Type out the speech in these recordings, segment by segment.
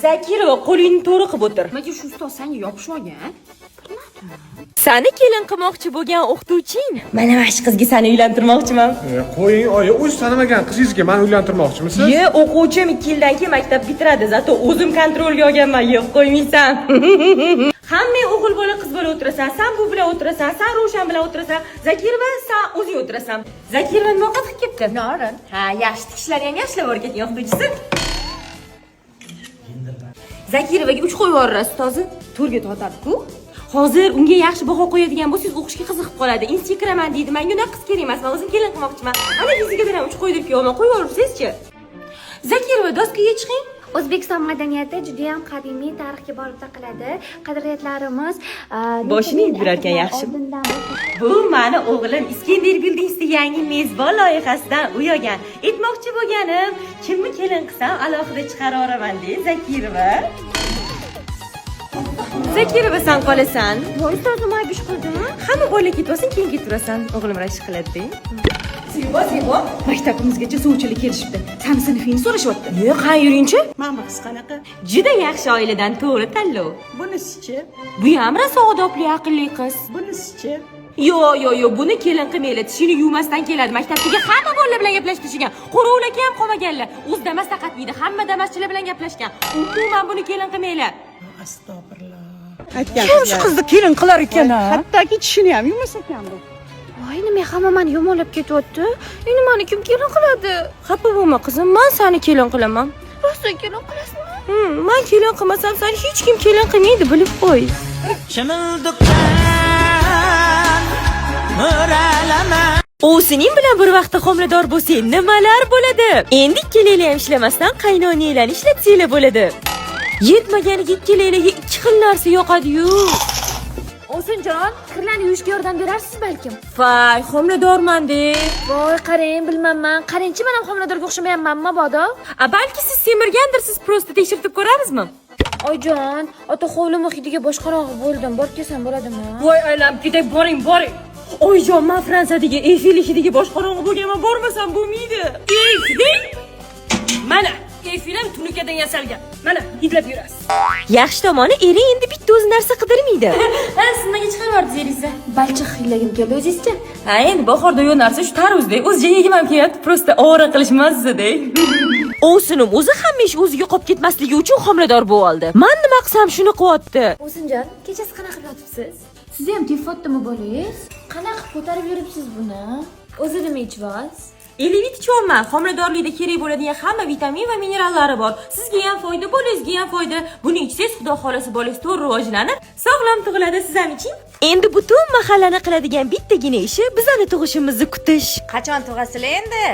Zakirova, qo'lingni to'g'ri qilib o'tir. Nimaga shu ustoz senga yopishib olgan? Sani kelin qilmoqchi bo'lgan o'qituvching. Mana shu qizga seni uylantirmoqchiman. Qo'ying, oyi, o'zi tanimagan qizingizga meni uylantirmoqchimisiz? O'quvchim 2 yildan keyin maktab bitiradi. Zato o'zim kontrolga olganman, yo'q qo'ymaysan. Hamma o'g'il bola, qiz bola o'tirasan. Sen bu bilan o'tirasan, sen Ravshan bilan o'tirasan. Zakirova, sen o'zing o'tirasan. Zakirova nima qilib ketdi? Norin. Ha, yaxshi tikishlar ham yaxshilab o'rgatgan o'qituvchisi. Zakirovaga 3 qo'yib yuborasiz, to'zi. To'rga tortadi-ku. Hozir unga yaxshi baho qo'yadigan bo'lsangiz, o'qishga qiziqib qoladi. Institutga kiraman deydi. Menga unda qiz kerak emas. Men o'zim kelin qilmoqchiman. Ana yuziga bilan 3 qo'ydirib kelaman. Qo'yib yuboribsiz-chi? Zakirova, doskaga chiqing. O'zbekiston madaniyati juda ham qadimiy tarixga borib taqaladi. Qadriyatlarimiz boshini yurar ekan yaxshi. Bu meni o'g'lim Iskender Buildings'da yangi mezbon loyihasidan uyagan. Aytmoqchi bo'lganim, kimni kelin qilsam alohida chiqara olaman deydi Zakirova. Zakirova, sen qolasan. Voy, ustoz nima ish qildimi? Hamma bola ketvasin, keyin keturasan. O'g'lim rashk qiladi. Zebo, maktabimizgacha sovchilik kelishibdi. Seni sinfingni so'rashyapti. Yo'q, qani yuring-chi. Mana qiz qanaqa? Juda yaxshi oiladan, to'g'ri tanlov. Bunisi-chi? Bu ham rosa odobli, aqlli qiz. Bunisi-chi? Yo'q, buni kelin qilmaylar. Tishini yuvmasdan keladi. Maktabdagi hamma bolalar bilan gaplashib turishgan. Qo'rovlarga ham qolmaganlar. O'z damas taqatmaydi. Hamma damaschilar bilan gaplashgan. Umuman buni kelin qilmaylar. Astag'firullah. Kim shu qizni kelin qilar ekan? Hattoki tishini ham yumasa ekan bu. Voy, nima hamma meni yomonlab ketyapti? Endi meni kim kelin qiladi? Xafa bo'lma qizim, men seni kelin qilaman. Rosa kelin qilasizmi? Men kelin qilmasam seni hech kim kelin qilmaydi, bilib qo'y. U sening bilan bir vaqtda homilador bo'lsang, nimalar bo'ladi? Endi ikkalaylar ham ishlamasdan qaynonanglarni ishlatsanglar bo'ladi. Yetmaganiga ikkalaylarga 2 xil narsa yoqadi-yu. O'sinjon, kirlarni yuvishga yordam berarsiz balkim. Voy, homiladorman deb. Voy, qarang, bilmayman. Qarangchi, men ham homiladorga o'xshamayapmanmi, mabodo? Balki siz semirgandirsiz, prosta tekshirib ko'ramizmi? Oyjon, ota hovlimi hidiga boshqaroq bo'ldim. Borib kelsam bo'ladimi? Voy, aylanib ketay, boring. Oyjon, men Fransiyadagi Eyfel hidiga boshqaroq bo'lganman, bormasam bo'lmaydi. Eyfel? Mana Eyfelam tunukadan yasalgan. Mana, hidlab yurasiz. Yaxshi tomoni, eri endi bitta o'zi narsa qidirmaydi. Siz nimaga chiqaryapsiz eringizni? Balchiq hiylagim keldi o'zingizcha. Ha, endi bahorda yo'q narsa shu tarvuzdek o'ziga yegim ham kelyapti, prosta ovora qilishmasdi-dek. O'sinim o'zi hamma ish o'ziga qolib ketmasligi uchun homilador bo'lib oldi. Men nima qilsam shuni qilyapti. O'sinjon, kechasi qanaqa qilib yotibsiz? Sizni ham tefotdimi bolangiz? Qanaqa ko'tarib yuribsiz buni? O'zi nima ichibsiz? Elevit ichyoman. Homiladorlikda kerak bo'ladigan hamma vitamin va minerallari bor. Sizga ham foyda, bolangizga ham foyda. Buni ichsangiz, xudo xolasa bolangiz to'g'ri rivojlanib, sog'lom tug'iladi. Siz ham iching. Endi butun mahallani qiladigan bittagina ishi bizani tug'ishimizni kutish. Qachon tug'asizlar endi?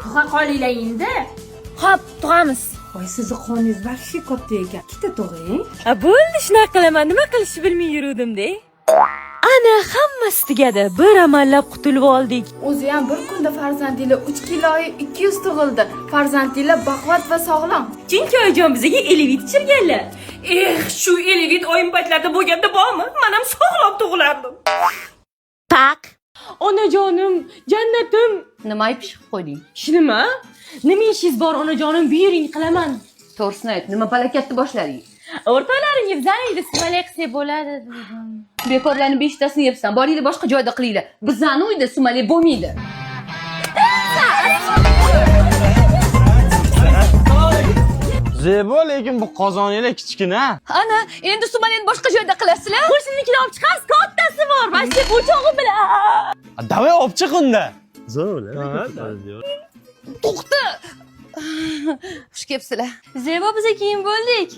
Tug'a qolinglar endi. Xo'p, tug'amiz. Voy, sizni qoningiz vahshiy katta ekan. Ikkita tug'ing. Bo'ldi, shunaqa qilaman. Nima qilishni bilmay yuruvdim-da. Ana hammasi tugadi. Bir amallab qutulib oldik. O'zi ham bir kunda farzandinglar 3 kiloyi 200 tug'ildi. Farzandinglar baquvvat va sog'lom. Chunki oyijon bizga elevit ichirganlar. Shu elevit oyim paytlarda bo'lganda bormi? Men ham sog'lom tug'ilardim. Tak. Onajonim, jannatim. Nima pishib qo'yding? Shunimi? Nima ishingiz bor onajonim? Buyuring, qilaman. To'g'risini ayt, nima palakatni boshlading? O'rtoqlaringiz zaniydi, sumalak qilsa bo'ladi dedim. Bekorlarni 5tasini yebsan, boringlar boshqa joyda qilinglar. Bizning uyda sumalak bo'lmaydi. Zebo, lekin bu qozoninglar kichkina. Ana, endi sumalakni boshqa joyda qilasizlar. Qo'shninikini olib chiqamiz, kattasi bor. Mana shu o'chog'i bilan. Davay olib chiq unda. To'xta. Xush kelibsizlar. Zebo, biza kiyim bo'ldik.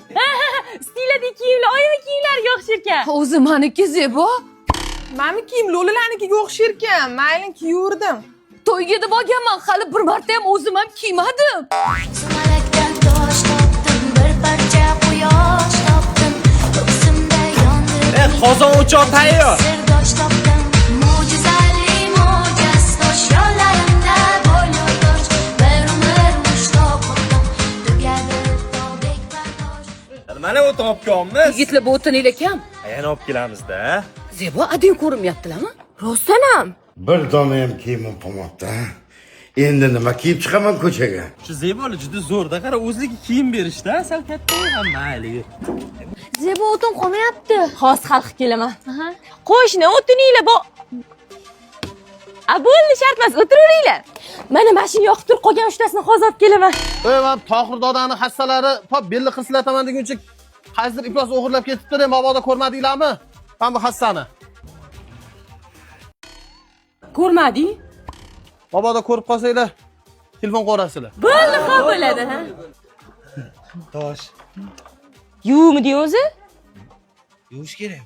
Stilada kiyimlar, oyimi kiyimlariga o'xsharkan. O'zi meniki Zebo. Meni kiyim lo'lalanikiga o'xsharkan. Mayli kiyurdim. To'yga deb olganman, hali bir marta ham o'zim ham kiymadim. Sumalakdan tosh topdim, bir parcha quyosh topdim. Ko'ksimda yondirdim. Qozon o'choq tayyor. Sirdosh topdim. Mo'jizali mo'jiz tosh yo'llarimda bo'lur tosh. Bir umr mushtoq qildim. Tugadi tobek pardosh. Mana u topganmiz. Yigitlar bu o'tininglar kam. Yana olib kelamiz-da. Zebo, ading ko'rinmayaptilarmi? Rostdan ham. Bir dona ham kiyimim qolmabdi. Endi nima kiyib chiqaman ko'chaga? Shu Zeboli juda zo'rda, qara o'zligi kiyim berishda, sal katta ham mayli. Zebo o'tin qolmayapti. Xos xalq kelaman. Qo'shni o'tininglar A bo'ldi, shart emas, o'tiraveringlar. Mana mashina yoqib turib qolgan uchtasini hozir olib kelaman. Ey, men Tohir dodani hassalari pop belli qislataman deguncha qaysidir iflos o'g'irlab ketibdi-da, mabodo ko'rmadinglarmi? Mana bu hassani. Ko'rmading? Mabodo ko'rib qolsanglar, telefon qo'rasizlar. Bo'ldi, ha bo'ladi, ha. Tosh. Yuvmidi o'zi? Yuvish kerak.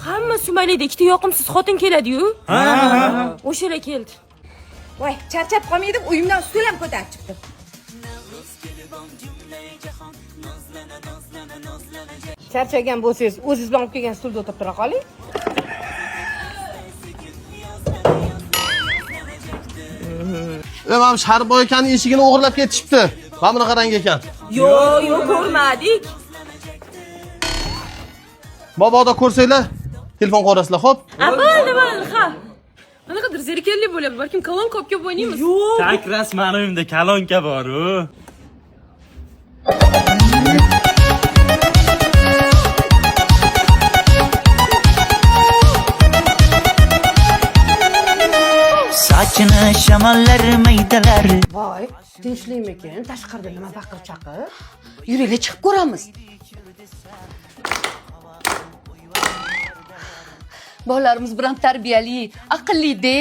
Hamma Sumalida ikkita yoqimsiz xotin keladi-yu. Ha. O'shalar keldi. Voy, charchab qolmaydim, uyimdan stul ham ko'tarib chiqdim. Charchagan bo'lsangiz, o'zingiz bilan olib kelgan stulda o'tirib tura qoling. Mana Sharboy akaning eshigini o'g'irlab ketishibdi. Mana buni qarang ekan. Yo'q, ko'rmadik. Mabodo ko'rsanglar, telefon qo'rasizlar, xo'p? Bo'ldi, ha. Qanaqadir zerikarli bo'lyapti. Balkim kalon kopga o'ynaymiz. Yo'q. Tak rasman uyimda kalonka bor-u. Sochini shamollar maydalar. Voy, tinchlikmikin? Tashqarida nima baqir-chaqir? Yuringlar chiqib ko'ramiz. Bolalarimiz bilan tarbiyali, aqlli-da.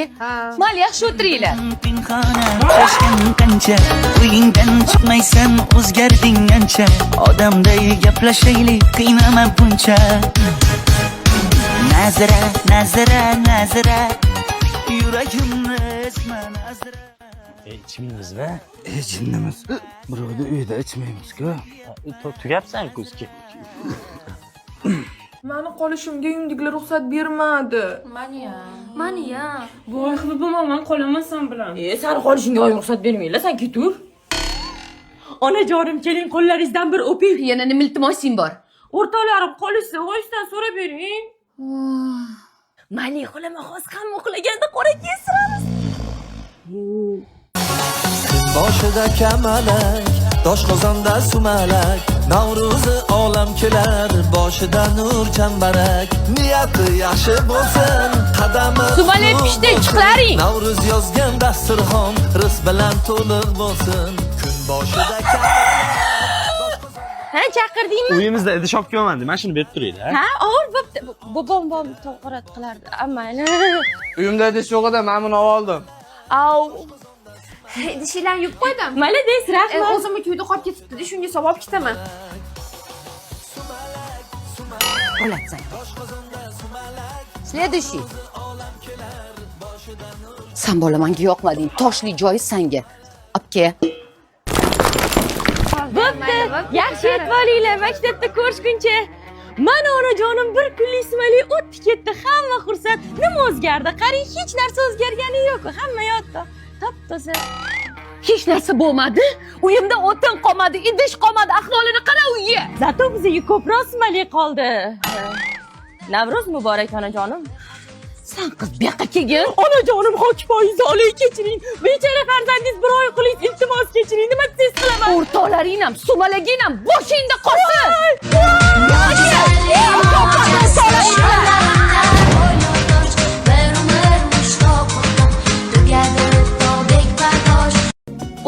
Mayli, yaxshi o'tiringlar. Pinhona shoshgan qancha, uyingdan chiqmaysan, o'zgarding ancha. Odamday gaplashaylik, qiynama buncha. Nazira, nazira, nazira. Yuragimni esman azra. Ichmaymizmi? Jinnimiz. Birovni uyida ichmaymiz-ku. Tugabsan-ku. Mani qolishimga uyimdagilar ruxsat bermadi. Mani-ya. Voy, xibibman, qolaman sen bilan. Sani qolishingga oyim ruxsat bermaylar, sen ketur. Onajonim, keling qo'llaringizdan bir o'ping. Yana nima iltimosing bor? O'rtoqlarim qolishsa, voysdan so'rab bering. Mani xolama hozir hamma uxlaganda qora kesiramiz. Boshida kamalak, toshqozonda sumalak. Navro'zi olam kelar, boshida nur chambarak. Niyati yaxshi bo'lsin, qadami Sumali pishdi, chiqlaring. Navro'z yozgan dasturxon, rizq bilan to'liq bo'lsin. Kun boshida kamalak. Ha, chaqirdingmi? Uyimizda idish olib kelmadim. Mana shuni berib turinglar. Ha, og'ir bo'pti. Bobom to'g'rat qilardi. Amayli. Uyimda idish yo'q edi, men buni oldim. Au. Idishinglarni yuvib qo'ydim. Malades, rahmat. O'zimni uyda qolib ketibdi, shunga savol ketaman. Bo'latsan. Следующий. Sen bola menga yoqmading. Toshli joyi senga. Obke. Bo'pti. Yaxshi yetib olinglar, maktabda ko'rishguncha. Mana onajonim bir kunlik Sumali o'tdi ketdi, hamma xursand. Nima o'zgardi? Qarang, hech narsa o'zgargani yo'q. Hamma yotdi. Top-toza. Hech narsa bo'lmadi. Uyimda o'tin qolmadi, idish qolmadi. Ahvolini qara uyga. Zato bizga ko'proq Sumali qoldi. Navro'z muborak onajonim. Sen qiz bu yoqqa kelgin. Onajonim, hokipoyingizni olay kechiring. Bechora farzandingiz bir oy qiling, iltimos kechiring. Nima desiz qilaman? O'rtoqlaring ham, sumalaging ham boshingda qolsin.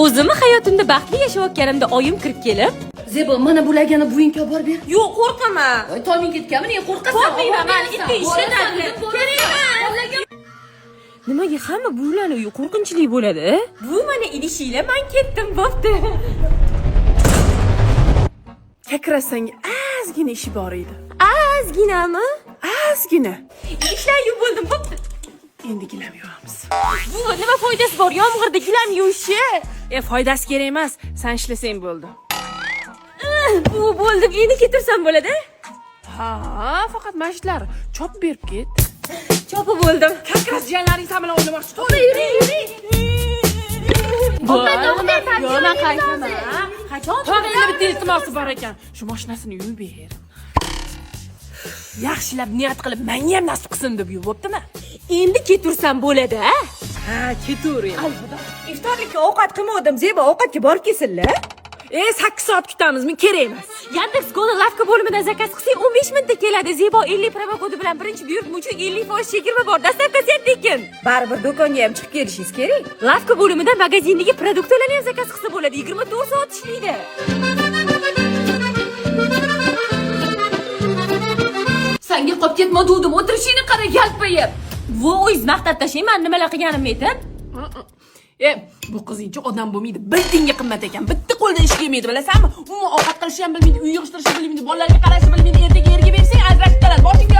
O'zimni hayotimda baxtli yashayotganimda oyim kirib kelib, Zebo, mana bulargani buvingga olib ber. "Yo'q, qo'rqaman." Voy, toming ketganmi? Ne qo'rqasan? Qo'rqmayman, men itti ishlatadi. Nimaga hamma bularni uyi qo'rqinchli bo'ladi? Bu mana idishinglar, men ketdim, bo'pti. Kakrasanga ozgina ishi bor edi. Ozginami? Ozgina. Ishlar yuvib bo'ldim, bo'pti. Endi gilam yuvamiz. Bu nima foydasi bor? Yomg'irda gilam yuvishi. Foydasi kerak emas, sen ishlasang bo'ldi. Bu bo'ldi, endi ketirsam bo'ladi? Ha, faqat mashitlar chopib berib ket. Chopib bo'ldim. Kakras jiyanlaring sen bilan o'ynamoqchi. To'g'ri, yuring. To'xta, Yo'q, men qaytaman. Qachon? Tog'ingda bitta iltimosi bor ekan. Shu mashinasini yuvib ber. Yaxshilab niyat qilib, menga ham nasib qilsin deb yuvibdimi? Endi ketirsam bo'ladi, ha? Ha, ketavering. Iftorlikka ovqat qilmadim. Zebo ovqatga borib kelsinlar. 8 soat kutamizmi? Kerak emas. Yandex.Go lavka bo'limidan zakaz qilsang 15 minutda keladi. Zebo 50 promo kodi bilan birinchi buyurtma uchun 50% chegirma bor. Dastavkasi ham tekin. Baribir do'konga ham chiqib kelishingiz kerak. Lavka bo'limida magazindagi produktlarni ham zakaz qilsa bo'ladi. 24 soat ishlaydi. Senga qolib ketma dedim, o'tirishingni qara yalpayib. Vo'z maqtab tashlayman, nimalar qilganimni aytib. Bu qizingchi odam bo'lmaydi. Bir tiyinga qimmat ekan. Bitta qo'ldan ish kelmaydi, bilasanmi? Umuman ovqat qilishni ham bilmaydi, uy yig'ishtirishni bilmaydi, bolalarga qarashni bilmaydi. Ertaga erga bersang ajrashib qoladi. Boshingga